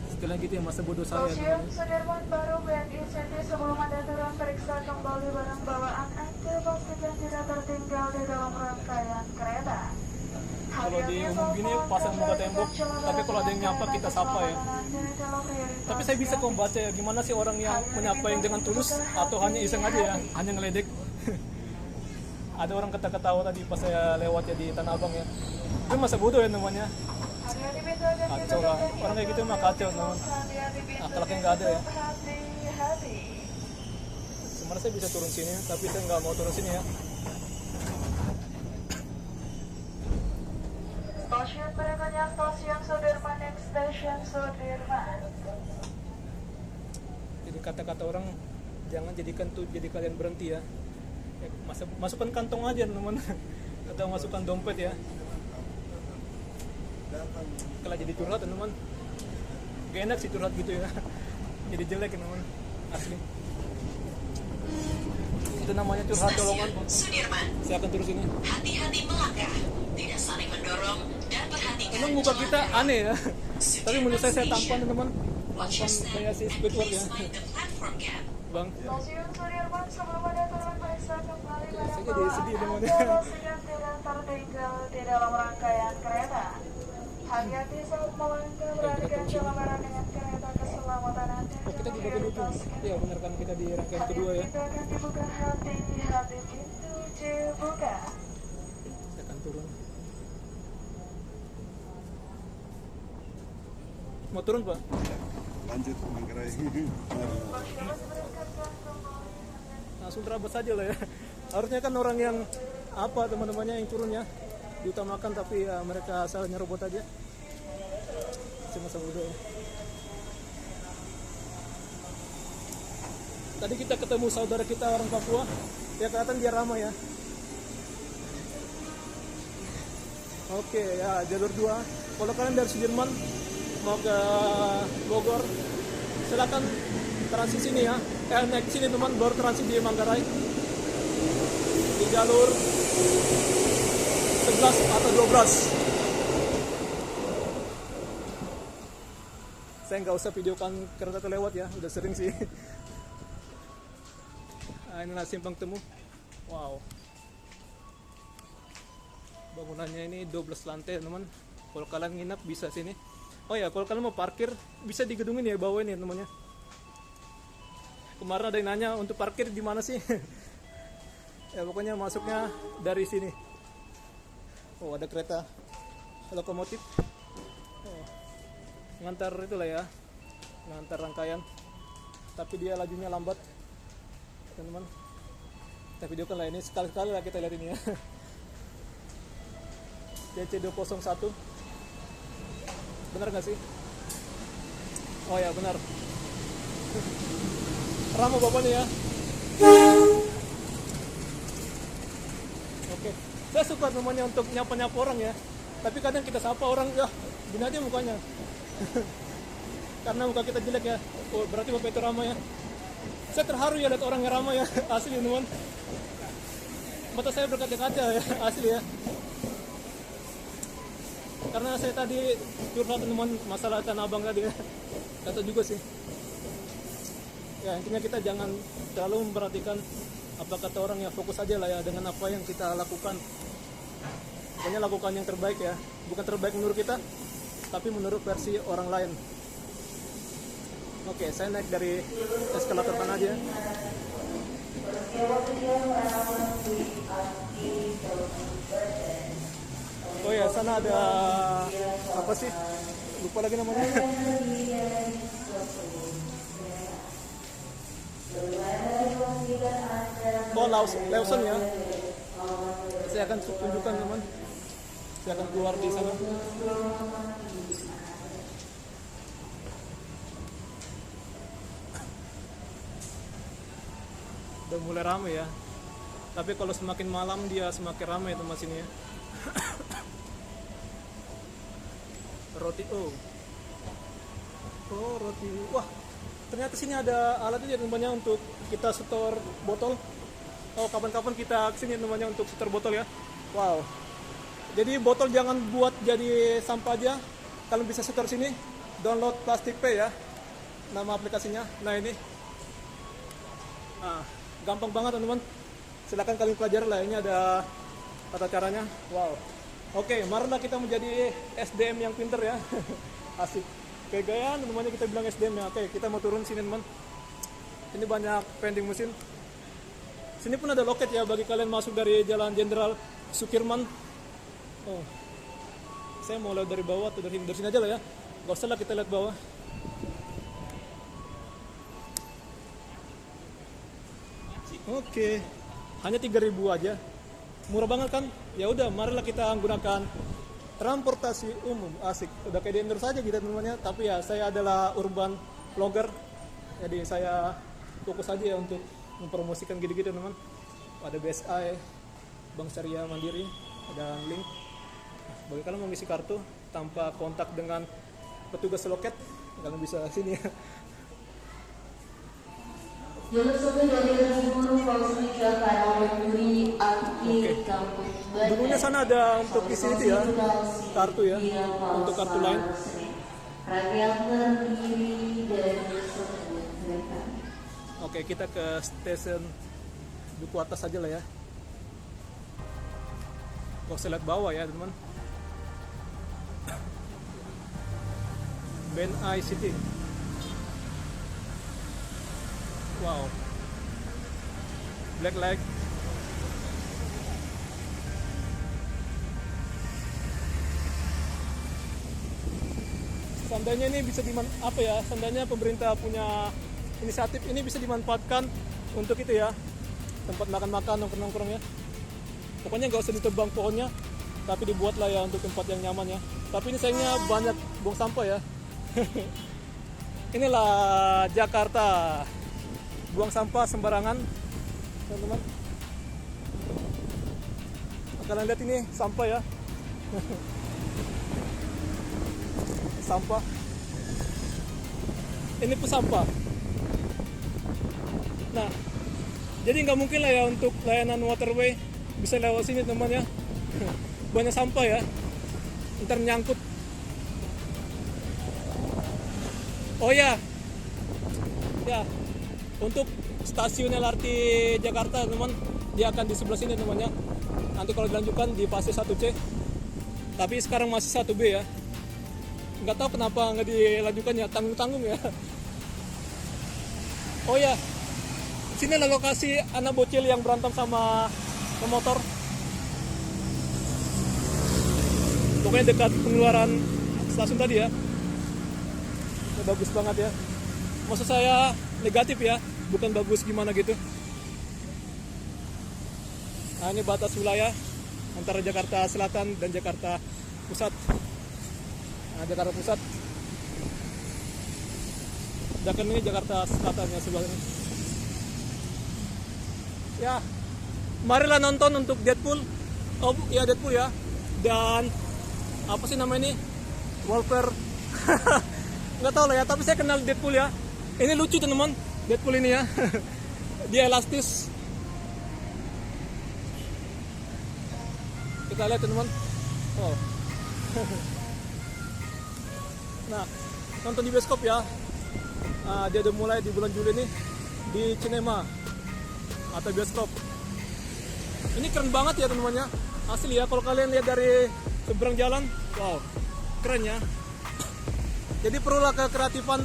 Sekalian gitu ya masa bodoh saya Stasiun teman. Sudirman baru BNI City. Sebelum Anda turun, periksa kembali barang bawaan Anda, pastikan tidak tertinggal di dalam rangkaian kereta. Kalau di umum gini pasang muka tembok, tapi kalau ada yang nyapa kita sapa ya. Tapi saya bisa kok baca ya, gimana sih orang yang menyapa yang dengan tulus atau hanya iseng aja ya, hanya ngeledek. Ada orang ketawa tadi pas saya lewat ya di Tanah Abang ya. Itu masa bodoh ya namanya. Kacau lah, orang kayak gitu mah kacau teman. Akhlaknya nggak ada ya. Sebenarnya saya bisa turun sini, tapi saya nggak mau turun sini ya. Stasiun berikutnya stasiun Sudirman, next station Sudirman. Jadi kata-kata orang jangan jadikan tuh jadi kalian berhenti ya. Masukkan kantong aja teman, atau masukkan dompet ya. Kalau jadi curhat teman, gak enak sih curhat gitu ya. Jadi jelek teman, asli. Itu namanya curhat colongan. Sudirman. Saya akan terus ini. Hati-hati melangkah, tidak saling mendorong dan perhatikan. Emang muka kita aneh ya. Tapi menurut saya tampan teman. Watch your Tampan step kayak si and Squidward please ya. mind the platform gap. Bang. Stasiun Sudirman sebelum Anda turun, periksa kembali barang Saya jadi bawaan sedih teman. Anda, pastikan tidak tertinggal di dalam rangkaian kereta. Hati-hati saat melangkah, perhatikan celah barang dengan kereta. Keselamatan Anda. Oke kita di bagian ujung. Iya benar kan, kita di rangkaian kedua ya. Kita akan dibuka hati-hati pintu dibuka. Saya akan turun. Mau turun Pak? Lanjut Manggarai. Langsung terabas saja lah ya. Harusnya kan orang yang apa teman-temannya yang turunnya diutamakan, tapi ya mereka asal nyerobot aja. Masa muda ya. Tadi kita ketemu saudara kita orang Papua, ya kelihatan dia ramai ya. Oke ya, jalur 2. Kalau kalian dari Sudirman mau ke Bogor, silakan transit sini ya. Naik sini teman, baru transit di Manggarai di jalur 11 atau 12. Saya nggak usah videokan kereta itu lewat ya, udah sering sih. Nah, inilah simpang temu. Wow, bangunannya ini 12 lantai teman. Kalau kalian nginap bisa sini. Oh ya, kalau kalian mau parkir bisa di gedung ini ya, bawah ini namanya. Kemarin ada yang nanya untuk parkir di mana sih? Ya pokoknya masuknya dari sini. Oh, ada kereta lokomotif. Oh, ngantar itulah ya, ngantar rangkaian. Tapi dia lajunya lambat, teman-teman. Kita videokan lah ini, sekali-kali lah kita lihat ini ya. DC 201. Benar nggak sih? Oh ya benar. Ramah bapaknya ya. Oke, saya suka namanya untuk nyapa-nyapa orang ya. Tapi kadang kita sapa orang, ya gini aja mukanya. Karena muka kita jelek ya. Oh, berarti bapak itu ramah ya. Saya terharu ya lihat orang yang ramah ya. Asli teman. Mata saya berkaca-kaca ya, asli ya. Karena saya tadi curhat teman masalah Tanah Abang tadi ya. Kata juga sih. Ya intinya kita jangan terlalu memperhatikan apa kata orang ya, fokus aja lah ya dengan apa yang kita lakukan. Pokoknya lakukan yang terbaik ya. Bukan terbaik menurut kita, tapi menurut versi orang lain. Oke, saya naik dari eskalator mana aja. Oh ya, sana ada apa sih? Lupa lagi namanya. Oh, Lawson ya. Saya akan tunjukkan teman. Saya akan keluar di sana. Udah mulai ramai ya. Tapi kalau semakin malam dia semakin ramai teman sini ya. Roti roti. Wah, ternyata sini ada alatnya namanya untuk kita setor botol. Oh, kapan-kapan kita kesini namanya untuk setor botol ya. Wow. Jadi botol jangan buat jadi sampah aja. Kalian bisa setor sini. Download Plastic Pay ya. Nama aplikasinya. Nah ini. Nah, gampang banget teman-teman. Silakan kalian pelajari lah. Ini ada tata caranya. Wow. Oke, marilah kita menjadi SDM yang pinter ya. Asik. Kayak gaya namanya kita bilang SDM ya. Oke, kita mau turun sini teman. Ini banyak vending mesin. Sini pun ada loket ya bagi kalian masuk dari Jalan Jenderal Sudirman. Oh, saya mau lihat dari bawah atau dari sini aja lah ya. Gak usah lah kita lihat bawah. Oke, hanya 3.000 aja. Murah banget kan? Ya udah, marilah kita gunakan transportasi umum. Asik. Udah kayak di endorse saja gitu teman-temannya. Tapi ya saya adalah urban vlogger. Jadi saya fokus aja ya untuk mempromosikan gitu-gitu teman. Ada BSI, Bank Syariah Mandiri, ada link. Bagi kalian mau ngisi kartu tanpa kontak dengan petugas loket, kalian bisa sini ya. Dulunya sana ada untuk isi itu ya, kartu ya, untuk kartu lain. Oke, kita ke stasiun Duku Atas aja lah ya. Gak usah lihat bawah ya teman. BNI City. Wow. Black light. Seandainya ini bisa seandainya pemerintah punya inisiatif ini bisa dimanfaatkan untuk itu ya, tempat makan-makan, nongkrong-nongkrong ya. Pokoknya nggak usah ditebang pohonnya, tapi dibuatlah ya untuk tempat yang nyaman ya. Tapi ini sayangnya banyak buang sampah ya. Inilah Jakarta, buang sampah sembarangan, teman-teman. Kalian lihat ini sampah ya. Sampah. Ini pun sampah. Nah, jadi nggak mungkin lah ya untuk layanan waterway bisa lewat sini teman ya. Banyak sampah ya. Ntar nyangkut. Oh ya, untuk stasiun LRT Jakarta teman, dia akan di sebelah sini teman ya. Nanti kalau dilanjutkan di fase 1C. Tapi sekarang masih 1B ya. Nggak tahu kenapa nggak dilanjutkan ya, tanggung-tanggung ya. Oh ya, sini adalah lokasi anak bocil yang berantem sama pemotor. Pokoknya dekat pengeluaran stasiun tadi ya. Ini bagus banget ya. Maksud saya negatif ya, bukan bagus gimana gitu. Nah ini batas wilayah antara Jakarta Selatan dan Jakarta Pusat. Nah, Jakarta Pusat. Dan ini Jakarta Selatan ya sebelah ini. Ya, marilah nonton untuk Deadpool. Oh ya Deadpool ya. Dan apa sih nama ini? Wolver. Nggak tahu lah ya, tapi saya kenal Deadpool ya. Ini lucu teman-teman, Deadpool ini ya. Dia elastis. Kita lihat teman-teman. Oh. Nah, nonton di bioskop ya. Dia udah mulai di bulan Juli nih di cinema atau bioskop. Ini keren banget ya teman-teman ya. Asli ya, kalau kalian lihat dari seberang jalan, wow, keren ya. Jadi perlulah kekreatifan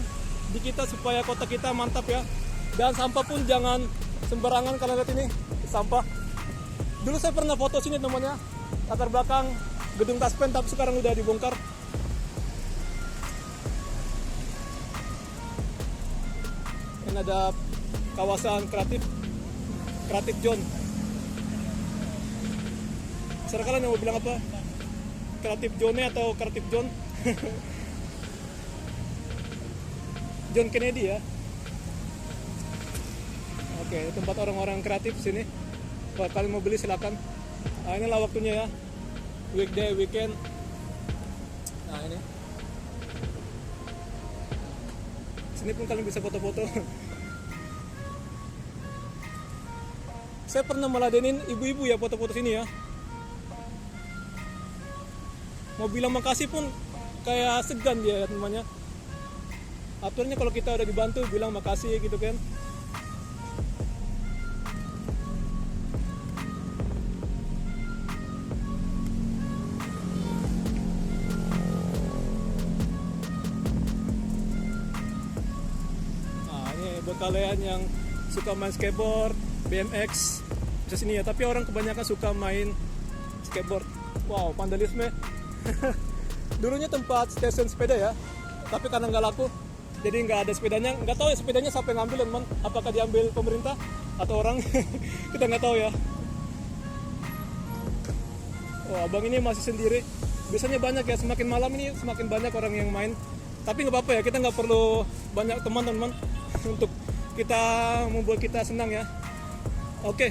di kita supaya kota kita mantap ya. Dan sampah pun jangan sembarangan. Kalian lihat ini sampah. Dulu saya pernah foto sini teman-teman ya. Latar belakang gedung Taspen, tapi sekarang udah dibongkar. Ini ada kawasan kreatif zone. Serah kalian yang mau bilang apa? Kreatif zone atau kreatif zone? John Kennedy ya. Oke, tempat orang-orang kreatif sini. Kalau kalian mau beli silakan. Nah, inilah waktunya ya. Weekday, weekend. Nah, ini. Sini pun kalian bisa foto-foto. Saya pernah meladenin ibu-ibu ya foto-foto sini ya. Mau bilang makasih pun kayak segan dia ya temannya. Aturnya kalau kita udah dibantu bilang makasih gitu kan. Nah ini buat kalian yang suka main skateboard, BMX bisa sini ya. Tapi orang kebanyakan suka main skateboard. Wow, vandalisme. Dulunya tempat stasiun sepeda ya, tapi karena nggak laku jadi nggak ada sepedanya. Nggak tahu ya sepedanya siapa yang ngambil teman, apakah diambil pemerintah atau orang. Kita nggak tahu ya. Oh abang ini masih sendiri. Biasanya banyak ya, semakin malam ini semakin banyak orang yang main. Tapi nggak apa-apa ya, kita nggak perlu banyak teman-teman untuk kita membuat kita senang ya. Oke,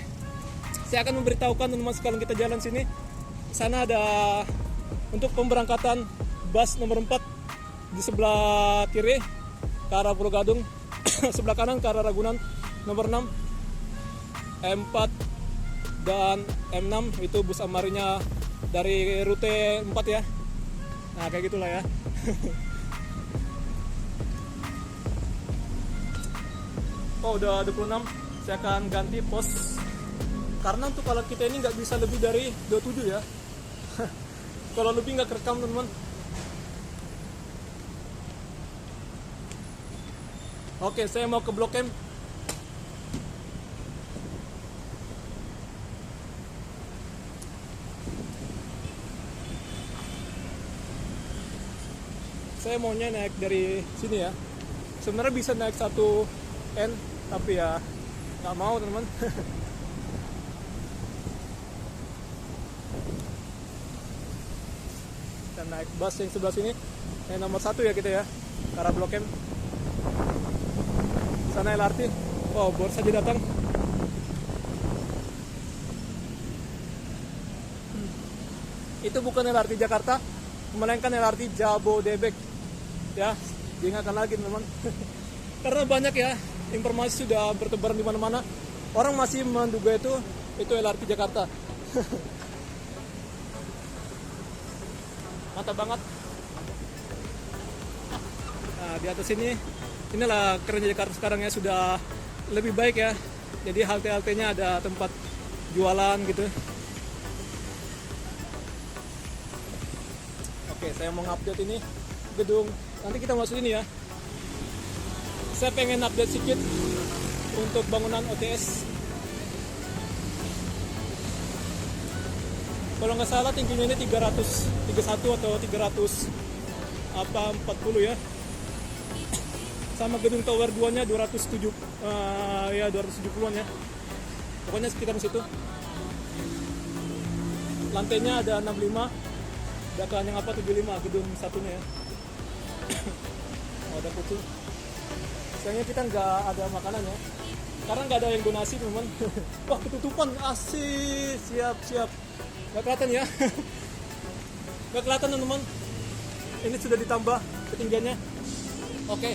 saya akan memberitahukan teman-teman sekarang kita jalan sini. Sana ada untuk pemberangkatan bus nomor 4 di sebelah kiri ke arah Pulau Gadung, sebelah kanan ke arah Ragunan nomor 6, M4 dan M6 itu bus amarinya dari rute 4 ya. Nah kayak gitulah ya. Oh udah 26, saya akan ganti pos karena untuk alat kita ini nggak bisa lebih dari 27 ya. Kalau lebih nggak kerekam teman-teman. Oke, saya mau ke Blok M. Saya maunya naik dari sini ya. Sebenarnya bisa naik 1N, tapi ya nggak mau teman. Kita naik bus yang sebelah sini, yang nomor 1 ya kita ya, ke arah Blok M. Sana LRT. Oh, baru saja datang. Itu bukan LRT Jakarta, melainkan LRT Jabodebek. Ya, diingatkan lagi teman. Karena banyak ya informasi sudah bertebaran di mana-mana. Orang masih menduga itu LRT Jakarta. Mantap banget. Nah, di atas ini, inilah kerennya Jakarta sekarang ya, sudah lebih baik ya. Jadi halte-haltenya ada tempat jualan gitu. Oke, saya mau update ini gedung. Nanti kita masuk ini ya. Saya pengen update sedikit untuk bangunan OTS. Kalau nggak salah tingginya ini 331 atau 340 ya. Sama gedung tower 2-nya 270-an ya. Pokoknya sekitar situ. Lantainya ada 65. Belakang yang 75 gedung satunya ya. Oh, ada kucing. Sayangnya kita nggak ada makanan ya, karena nggak ada yang donasi teman. Wah, ketutupan, asik. Siap. Nggak kelihatan ya. Nggak kelihatan teman. Ini sudah ditambah ketinggiannya. Oke.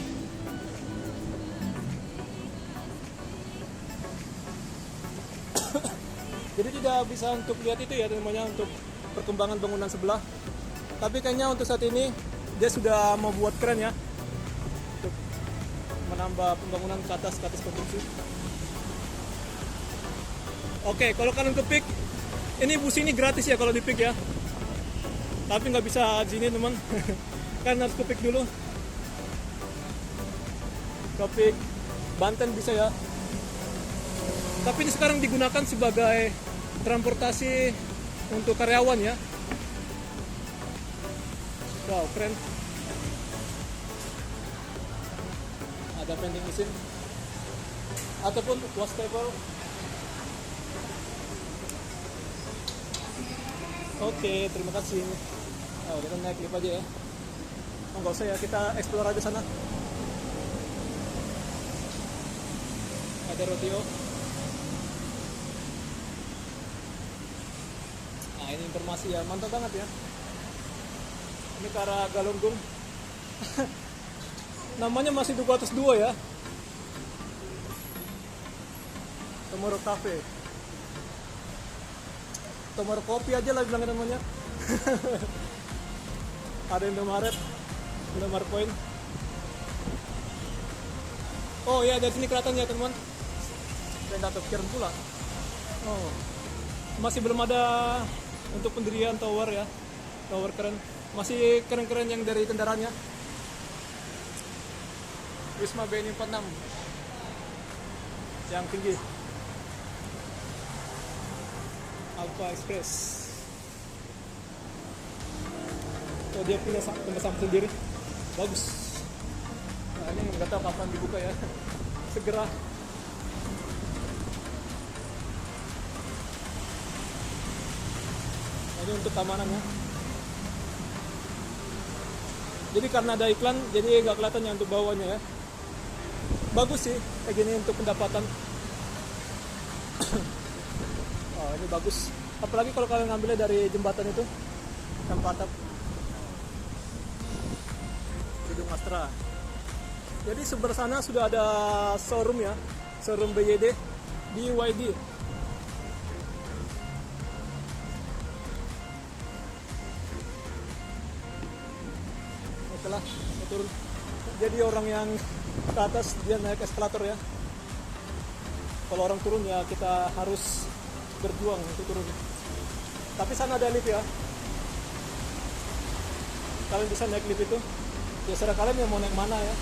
Jadi tidak bisa untuk lihat itu ya namanya, untuk perkembangan bangunan sebelah. Tapi kayaknya untuk saat ini dia sudah mau buat keren ya, untuk menambah pembangunan ke atas konstruksi. Oke, kalau kalian ke PIK, ini bus ini gratis ya kalau di PIK ya. Tapi nggak bisa di sini teman. Kan harus ke PIK dulu. Ke PIK Banten bisa ya. Tapi ini sekarang digunakan sebagai transportasi untuk karyawan ya. Wow, keren. Ada vending mesin ataupun wastafel. Oke, terima kasih. Oh, kita naik lift aja ya. Oh, nggak usah ya, kita explore aja sana. Ada rodeo. Nah, ini informasi ya, mantap banget ya. Ini ke arah Galunggung. Namanya masih 202 ya. Tomorrow Cafe. Tomorrow Kopi aja lah bilangnya namanya. Ada Indomaret Point. Oh ya, dari sini kelihatan ya teman. Tenda top keren pula. Oh, masih belum ada untuk pendirian tower ya. Tower keren. Masih keren-keren yang dari kendaraannya. Wisma BNI 46 yang tinggi. Alpha Express. Oh, dia punya tempat sampah sendiri. Bagus. Nah, ini nggak tahu kapan dibuka ya. Segera. Nah, ini untuk keamanannya. Jadi karena ada iklan, jadi nggak kelihatan ya untuk bawahnya ya. Bagus sih, kayak gini untuk pendapatan. Oh, ini bagus. Apalagi kalau kalian ngambilnya dari jembatan itu, tanpa atap. Gedung Astra. Jadi sebelah sana sudah ada showroom ya, showroom BYD di YD. Setelah turun, jadi orang yang ke atas dia naik eskalator ya. Kalau orang turun ya kita harus berjuang untuk turun. Tapi sana ada lift ya. Kalian bisa naik lift itu. Ya serah kalian yang mau naik mana ya.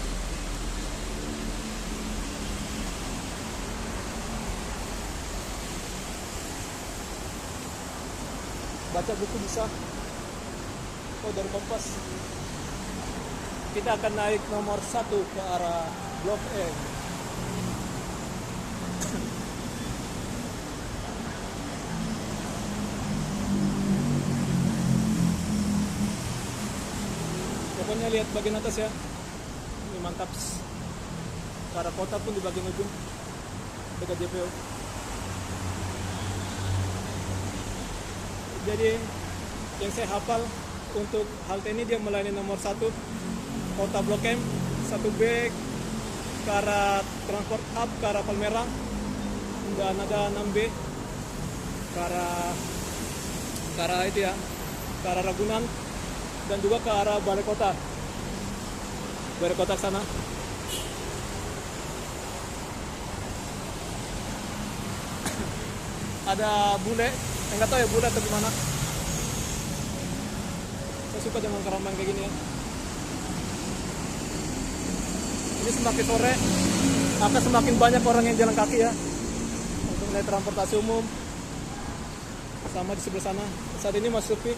Baca buku bisa. Oh, dari Kompas. kita akan naik nomor 1 ke arah Blok M. Pokoknya lihat bagian atas ya, ini mantap. Ke arah kota pun di bagian ujung dekat JPO. Jadi yang saya hafal untuk halte ini dia melayani nomor 1 kota Blok M, 1B ke arah Transport Hub ke arah Palmerah, dan ada 6B ke arah itu ya, ke arah Ragunan, dan juga ke arah Balai Kota sana. Ada bule, nggak tahu ya bule atau gimana. Saya suka dengan keramaian kayak gini ya. Ini semakin sore akan semakin banyak orang yang jalan kaki ya untuk naik transportasi umum. Sama di sebelah sana. Saat ini masih sepi.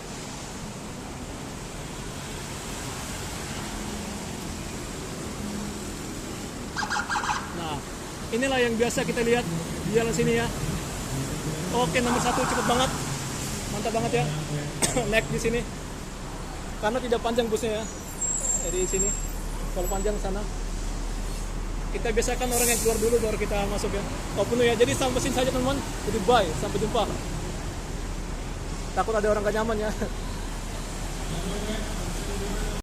Nah, inilah yang biasa kita lihat di jalan sini ya. Oke, nomor 1 cepet banget, mantap banget ya. Naik di sini karena tidak panjang busnya ya, dari sini. Kalau panjang sana, kita biasakan orang yang keluar dulu baru kita masuk ya. Oh penuh ya, jadi sampai sini saja teman-teman. Jadi bye, sampai jumpa. Takut ada orang gak nyaman ya.